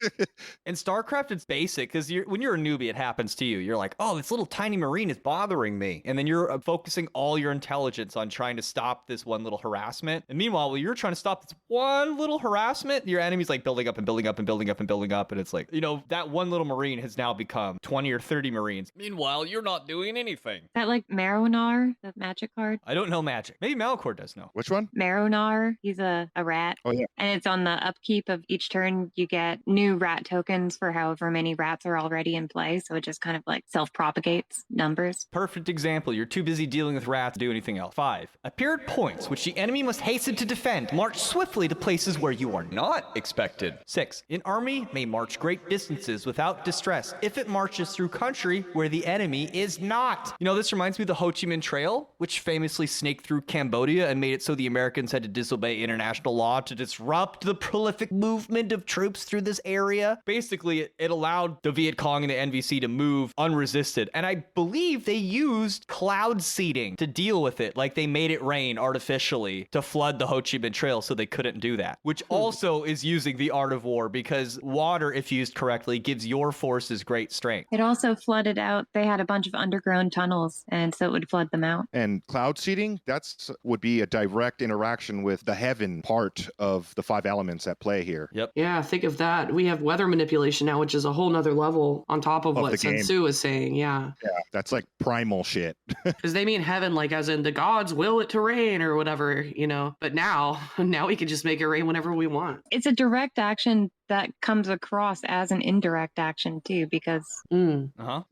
Speaker 1: In StarCraft, it's basic because when you're a newbie, it happens to you. You're like, oh, this little tiny marine is bothering me. And then you're focusing all your intelligence on trying to stop this one little harassment. And meanwhile, while you're trying to stop this one little harassment, your enemy's like building up and building up and building up and building up. And it's like, you know, that one little marine has now become 20 or 30 marines. Meanwhile, you're not doing anything.
Speaker 2: That like Maronar, the magic card.
Speaker 1: I don't know magic. Maybe Malachor does know.
Speaker 4: Which one?
Speaker 2: Maronar, he's a rat.
Speaker 4: Oh, yeah.
Speaker 2: And it's on the upkeep of each turn. You get new rat tokens for however many rats are already in play. So it just kind of like self-propagates numbers.
Speaker 1: Perfect example. You're too busy dealing with rats to do anything else. 5. Appear at points which the enemy must hasten to defend. March swiftly to places where you are not expected. 6. An army may march great distances without distress if it marches through country where the enemy is not. You know, this reminds me of the Ho Chi Minh Trail, which famously snaked through Cambodia and made it so the Americans had to disobey international law to disrupt the prolific movement of troops through this area. Basically, it allowed the Viet Cong and the NVC to move unresisted. And I believe they used cloud seeding to deal with it. Like they made it rain artificially to flood the Ho Chi Minh Trail so they couldn't do that, which also is using the art of war because water, if used correctly, gives your forces great strength.
Speaker 2: It also flooded out. They had a bunch of underground tunnels, and so it would flood them out.
Speaker 4: And cloud seeding, that's would be a direct interaction with the heaven part of the 5 elements at play here.
Speaker 1: Yep.
Speaker 3: Yeah, think of that. We have weather manipulation now, which is a whole nother level on top of what Sun Tzu is saying. Yeah.
Speaker 4: Yeah, that's like primal shit.
Speaker 3: Because they mean heaven, like as in the gods will it to rain or whatever, you know. But now we can just make it rain whenever we want.
Speaker 2: It's a direct action that comes across as an indirect action too, because,
Speaker 1: Uh-huh.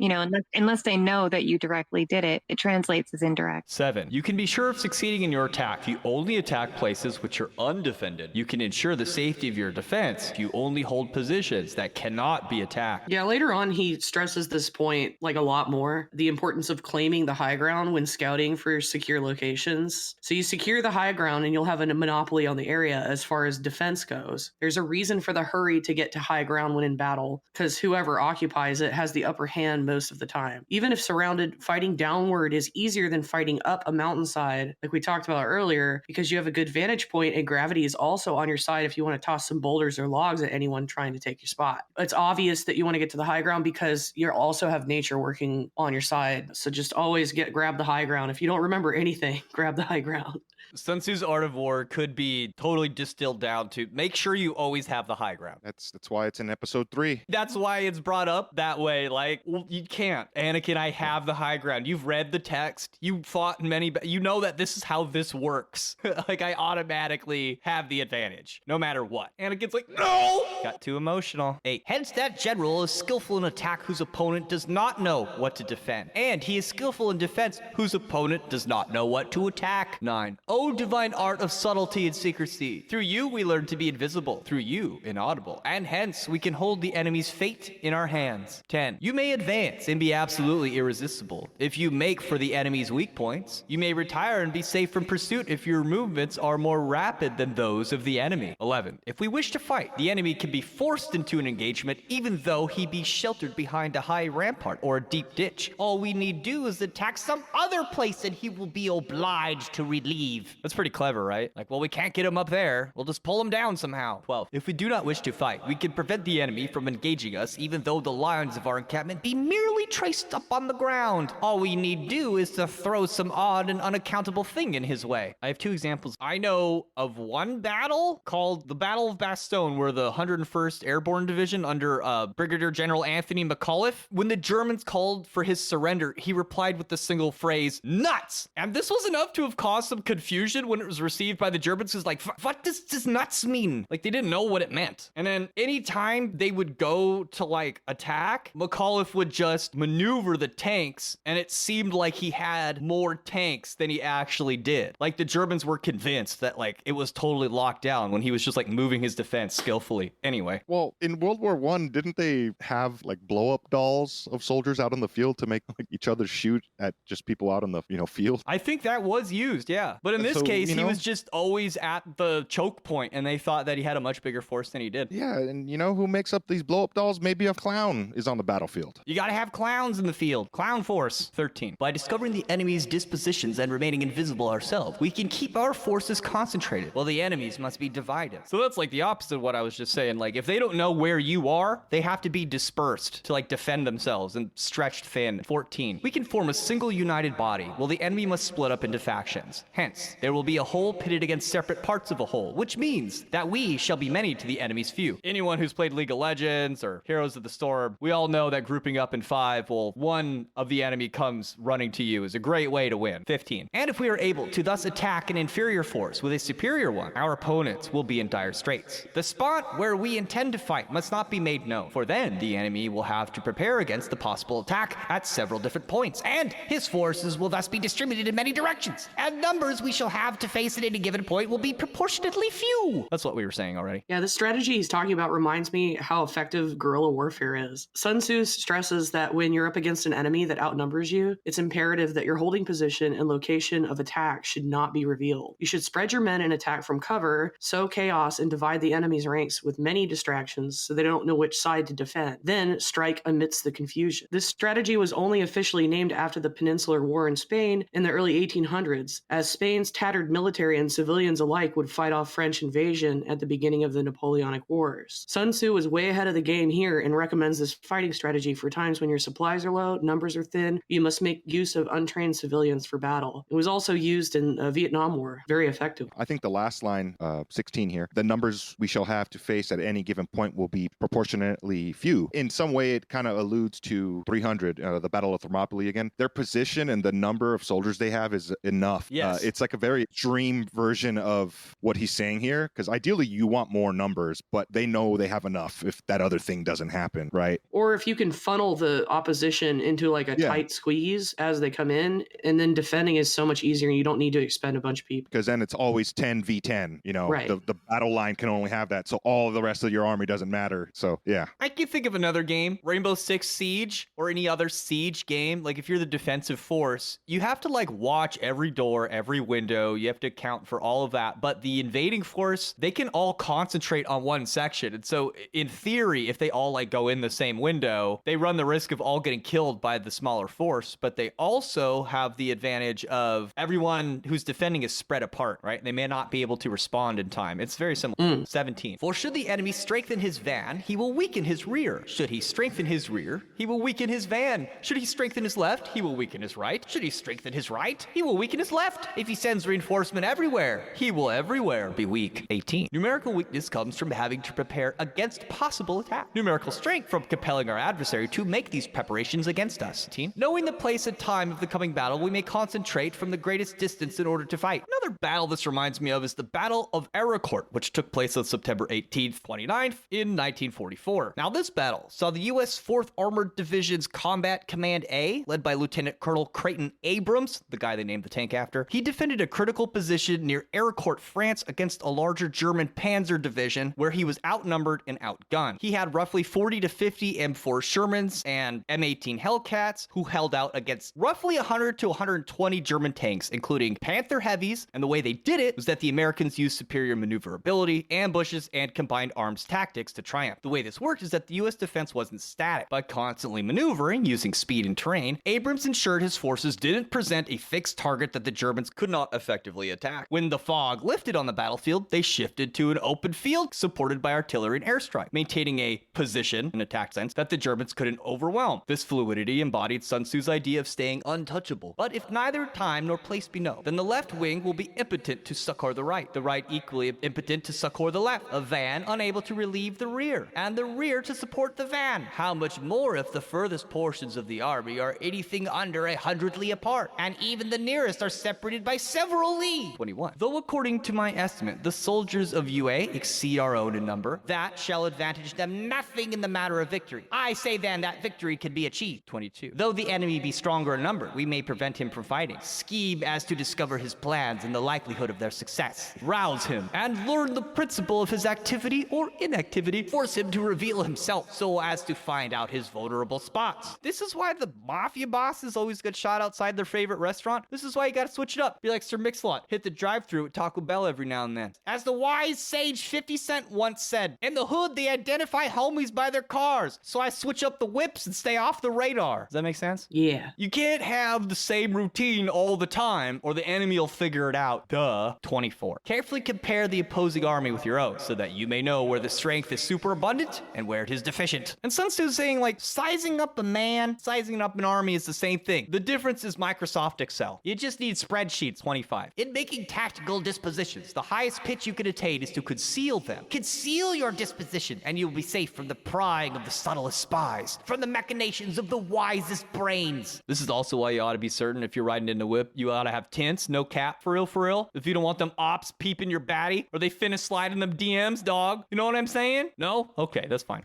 Speaker 2: unless they know that you directly did it, it translates as indirect.
Speaker 1: 7. You can be sure of succeeding in your attack if you only attack places which are undefended. You can ensure the safety of your defense if you only hold positions that cannot be attacked.
Speaker 3: Yeah, later on, he stresses this point like a lot more, the importance of claiming the high ground when scouting for secure locations. So you secure the high ground and you'll have a monopoly on the area as far as defense goes. There's a reason for the hurry to get to high ground when in battle, because whoever occupies it has the upper hand most of the time. Even if surrounded, fighting downward is easier than fighting up a mountainside, like we talked about earlier, because you have a good vantage point and gravity is also on your side if you want to toss some boulders or logs at anyone trying to take your spot. It's obvious that you want to get to the high ground because you also have nature working on your side. So just always grab the high ground. If you don't remember anything, grab the high ground.
Speaker 1: Sun Tzu's Art of War could be totally distilled down to make sure you always have the high ground.
Speaker 4: That's why it's in episode 3.
Speaker 1: That's why it's brought up that way. Like, well, you can't. Anakin, I have the high ground. You've read the text. You fought many, you know that this is how this works. Like, I automatically have the advantage, no matter what. Anakin's like, no! Got too emotional. 8. Hence, that general is skillful in attack whose opponent does not know what to defend. And he is skillful in defense whose opponent does not know what to attack. 9. O divine art of subtlety and secrecy. Through you, we learn to be invisible. Through you, inaudible. And hence, we can hold the enemy's fate in our hands. 10. You may advance and be absolutely irresistible. If you make for the enemy's weak points, you may retire and be safe from pursuit if your movements are more rapid than those of the enemy. 11. If we wish to fight, the enemy can be forced into an engagement even though he be sheltered behind a high rampart or a deep ditch. All we need do is attack some other place and he will be obliged to relieve. That's pretty clever, right? Like, well, we can't get him up there. We'll just pull him down somehow. 12. If we do not wish to fight, we can prevent the enemy from engaging us even though the lines of our encampment be merely traced up on the ground. All we need do is to throw some odd and unaccountable thing in his way. I have 2 examples. I know of one battle called the Battle of Bastogne, where the 101st Airborne Division under Brigadier General Anthony McAuliffe, when the Germans called for his surrender, he replied with the single phrase, nuts! And this was enough to have caused some confusion when it was received by the Germans, who's like, what does this nuts mean? Like, they didn't know what it meant. And then anytime they would go to, like, attack, McAuliffe would just maneuver the tanks, and it seemed like he had more tanks than he actually did. Like, the Germans were convinced that, like, it was totally locked down when he was just, like, moving his defense skillfully. Anyway.
Speaker 4: Well, in World War I, didn't they have, like, blow-up dolls of soldiers out on the field to make, like, each other shoot at just people out on the, field?
Speaker 1: I think that was used, yeah. But in this case, he was just always at the choke point, and they thought that he had a much bigger force than he did.
Speaker 4: Yeah, and you know who makes up these blow-up dolls? Maybe a clown is on the battlefield.
Speaker 1: You gotta have clowns in the field. Clown force. 13. By discovering the enemy's dispositions and remaining invisible ourselves, we can keep our forces concentrated, while the enemies must be divided. So that's like the opposite of what I was just saying. Like, if they don't know where you are, they have to be dispersed to, like, defend themselves and stretched thin. 14. We can form a single united body, while the enemy must split up into factions. Hence, there will be a whole pitted against separate parts of a whole, which means that we shall be many to the enemy's few. Anyone who's played League of Legends or Heroes of the Storm, we all know that grouping up in 5, well, one of the enemy comes running to you is a great way to win. 15. And if we are able to thus attack an inferior force with a superior one, our opponents will be in dire straits. The spot where we intend to fight must not be made known, for then the enemy will have to prepare against the possible attack at several different points, and his forces will thus be distributed in many directions, and numbers we shall have to face at any given point will be proportionately few. That's what we were saying already.
Speaker 3: Yeah, the strategy he's talking about reminds me how effective guerrilla warfare is. Sun Tzu stresses that when you're up against an enemy that outnumbers you, it's imperative that your holding position and location of attack should not be revealed. You should spread your men and attack from cover, sow chaos, and divide the enemy's ranks with many distractions so they don't know which side to defend. Then strike amidst the confusion. This strategy was only officially named after the Peninsular War in Spain in the early 1800s, as Spain's tattered military and civilians alike would fight off French invasion at the beginning of the Napoleonic Wars. Sun Tzu was way ahead of the game here and recommends this fighting strategy for times when your supplies are low, numbers are thin, you must make use of untrained civilians for battle. It was also used in the Vietnam War very effectively.
Speaker 4: I think the last line, 16 here, the numbers we shall have to face at any given point will be proportionately few. In some way, it kind of alludes to 300, the Battle of Thermopylae again. Their position and the number of soldiers they have is enough.
Speaker 1: Yes.
Speaker 4: It's like a very extreme version of what he's saying here, because ideally you want more numbers, but but they know they have enough if that other thing doesn't happen, right?
Speaker 3: Or if you can funnel the opposition into like a tight squeeze as they come in, and then defending is so much easier and you don't need to expend a bunch of people.
Speaker 4: Because then it's always 10v10, you know,
Speaker 3: Right.
Speaker 4: the battle line can only have that. So all of the rest of your army doesn't matter. So yeah.
Speaker 1: I can think of another game, Rainbow Six Siege, or any other siege game. Like if you're the defensive force, you have to like watch every door, every window. You have to account for all of that. But the invading force, they can all concentrate on one section. And so in theory, if they all like go in the same window, they run the risk of all getting killed by the smaller force. But they also have the advantage of everyone who's defending is spread apart, right? They may not be able to respond in time. It's very similar. 17. For should the enemy strengthen his van, he will weaken his rear. Should he strengthen his rear, he will weaken his van. Should he strengthen his left, he will weaken his right. Should he strengthen his right, he will weaken his left. If he sends reinforcement everywhere, he will everywhere be weak. 18. Numerical weakness comes from having to prepare against possible attack. Numerical strength from compelling our adversary to make these preparations against us. 18. Knowing the place and time of the coming battle, we may concentrate from the greatest distance in order to fight. Another battle this reminds me of is the Battle of Ericourt, which took place on September 18th, 29th in 1944. Now, this battle saw the U.S. 4th Armored Division's Combat Command A, led by Lieutenant Colonel Creighton Abrams, the guy they named the tank after. He defended a critical position near Ericourt, France, against a larger German Panzer division, where he was outnumbered and outgunned. He had roughly 40 to 50 M4 Shermans and M18 Hellcats, who held out against roughly 100 to 120 German tanks, including Panther Heavies, and the way they did it was that the Americans used superior maneuverability, ambushes, and combined arms tactics to triumph. The way this worked is that the U.S. defense wasn't static. By constantly maneuvering, using speed and terrain, Abrams ensured his forces didn't present a fixed target that the Germans could not effectively attack. When the fog lifted on the battlefield, they shifted to an open field supported by artillery and airstrike, maintaining a position, in attack sense, that the Germans couldn't overwhelm. This fluidity embodied Sun Tzu's idea of staying untouchable. But if neither time nor place be known, then the left wing will be impotent to succor the right equally impotent to succor the left, a van unable to relieve the rear, and the rear to support the van. How much more if the furthest portions of the army are anything under 100 li apart, and even the nearest are separated by several li? 21. Though according to my estimate, the soldiers of UA exceed our own in number, that shall advantage them nothing in the matter of victory. I say then that victory can be achieved. 22. Though the enemy be stronger in number, we may prevent him from fighting. Scheme as to discover his plans and the likelihood of their success. Rouse him and learn the principle of his activity or inactivity. Force him to reveal himself so as to find out his vulnerable spots. This is why the mafia bosses always get shot outside their favorite restaurant. This is why you gotta switch it up. Be like Sir Mix-a-Lot. Hit the drive-thru at Taco Bell every now and then. As the wise sage 50 Cent once said, in the hood they identify homies by their cars, so I switch up the whips and stay off the radar. Does that make sense?
Speaker 3: Yeah.
Speaker 1: You can't have the same routine all the time, or the enemy will figure it out. Duh. 24. Carefully compare the opposing army with your own, so that you may know where the strength is superabundant and where it is deficient. And Sun Tzu is saying, like, sizing up a man, sizing up an army is the same thing. The difference is Microsoft Excel. You just need spreadsheets. 25. In making tactical dispositions, the highest pitch you can attain is to conceal them. Conceal your disposition, and you will be safe from the prying of the subtlest spies, from the machinations of the wisest brains. This is also why you ought to be certain if you're riding in the whip, you ought to have tints, no cap, for real. If you don't want them ops peeping your baddie, or they finna sliding them DMs, dog. You know what I'm saying? No? Okay, that's fine.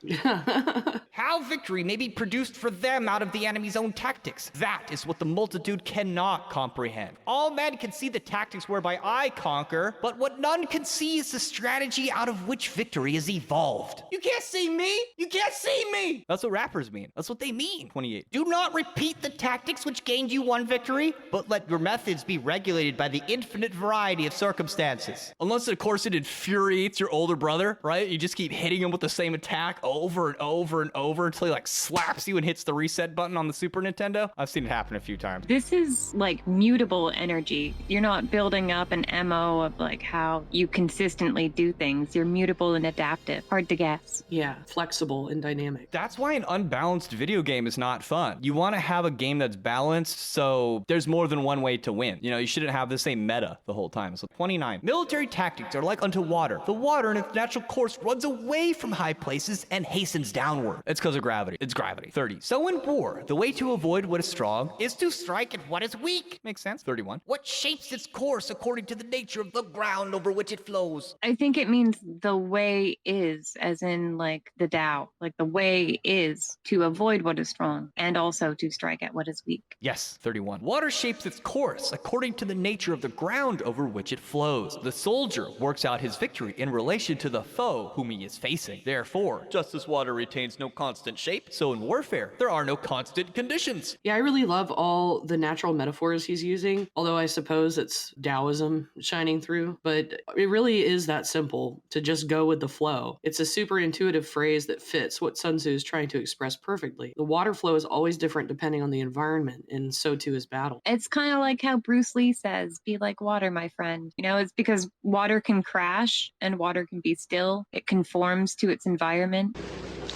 Speaker 1: How victory may be produced for them out of the enemy's own tactics. That is what the multitude cannot comprehend. All men can see the tactics whereby I conquer, but what none can see is the strategy out of which victory is evolved. You can't see me! You can't see me! That's what rappers mean. That's what they mean. 28. Do not repeat the tactics which gained you one victory, but let your methods be regulated by the infinite variety of circumstances. Unless, of course, it infuriates your older brother, right? You just keep hitting him with the same attack over and over and over until he like slaps you and hits the reset button on the Super Nintendo. I've seen it happen a few times.
Speaker 2: This is like mutable energy. You're not building up an MO of like how you consistently do things. You're mutable and adaptive. Hard to guess.
Speaker 3: Yeah, flexible and dynamic.
Speaker 1: That's why an unbalanced video game is not fun. You want to have a game that's balanced, so there's more than one way to win. You know, you shouldn't have the same meta the whole time. So 29. Military tactics are like unto water. The water in its natural course runs away from high places and hastens downward. It's because of gravity. It's gravity. 30. So in war, the way to avoid what is strong is to strike at what is weak. Makes sense. 31. What shapes its course according to the nature of the ground over which it flows?
Speaker 2: I think it means the way is, as in like the Tao. Like the way is to avoid what is strong and also to strike at what is weak.
Speaker 1: Yes. 31. Water shapes its course according to the nature of the ground over which it flows. The soldier works out his victory in relation to the foe whom he is facing. Therefore, just as water retains no constant shape, so in warfare, there are no constant conditions.
Speaker 3: Yeah, I really love all the natural metaphors he's using, although I suppose it's Taoism shining through, but it really is that simple to just go with the flow. It's a super intuitive phrase that fits what Sun Tzu is trying to express perfectly. The water flow is always different depending on the environment, and so too is battle.
Speaker 2: It's kind of like how Bruce Lee says, be like water, my friend. You know, it's because water can crash and water can be still. It conforms to its environment.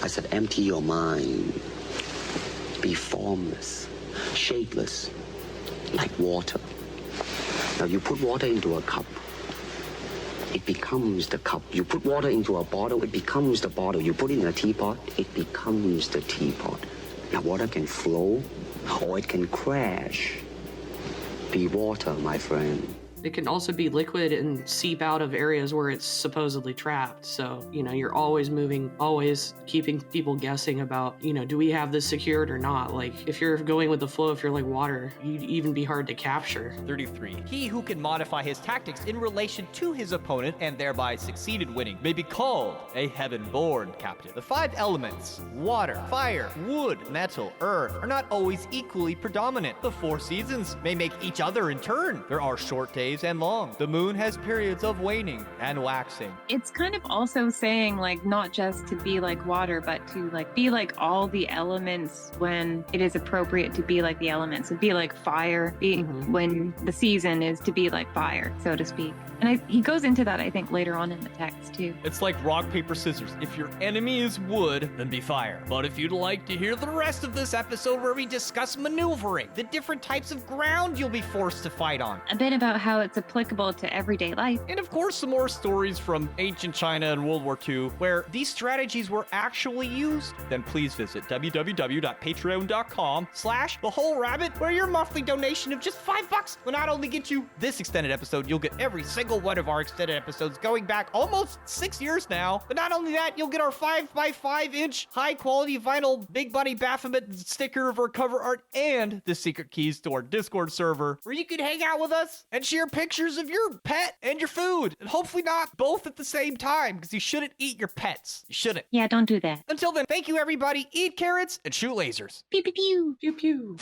Speaker 6: I said, empty your mind. Be formless, shapeless, like water. Now you put water into a cup, it becomes the cup. You put water into a bottle, it becomes the bottle. You put it in a teapot, it becomes the teapot. Now water can flow or it can crash. Be water, my friend.
Speaker 3: It can also be liquid and seep out of areas where it's supposedly trapped. So, you're always moving, always keeping people guessing about, do we have this secured or not? Like, if you're going with the flow, if you're like water, you'd even be hard to capture.
Speaker 1: 33. He who can modify his tactics in relation to his opponent and thereby succeed in winning may be called a heaven-born captain. The 5 elements, water, fire, wood, metal, earth, are not always equally predominant. The 4 seasons may make each other in turn. There are short days and long. The moon has periods of waning and waxing.
Speaker 2: It's kind of also saying like not just to be like water, but to like be like all the elements when it is appropriate to be like the elements, and be like fire, when the season is to be like fire, so to speak. And he goes into that, I think, later on in the text too.
Speaker 1: It's like rock, paper, scissors. If your enemy is wood, then be fire. But if you'd like to hear the rest of this episode where we discuss maneuvering, the different types of ground you'll be forced to fight on,
Speaker 2: a bit about how it's applicable to everyday life,
Speaker 1: and of course some more stories from ancient China and World War II where these strategies were actually used, then please visit www.patreon.com/thewholerabbit, where your monthly donation of just $5 will not only get you this extended episode, you'll get every single one of our extended episodes going back almost 6 years now. But not only that, you'll get our 5x5-inch high-quality vinyl Big Bunny Baphomet sticker of our cover art and the secret keys to our Discord server where you can hang out with us and share pictures of your pet and your food. And hopefully not both at the same time, because you shouldn't eat your pets. You shouldn't.
Speaker 2: Yeah, don't do that.
Speaker 1: Until then, thank you everybody. Eat carrots and shoot lasers.
Speaker 2: Pew, pew, pew.
Speaker 3: Pew pew.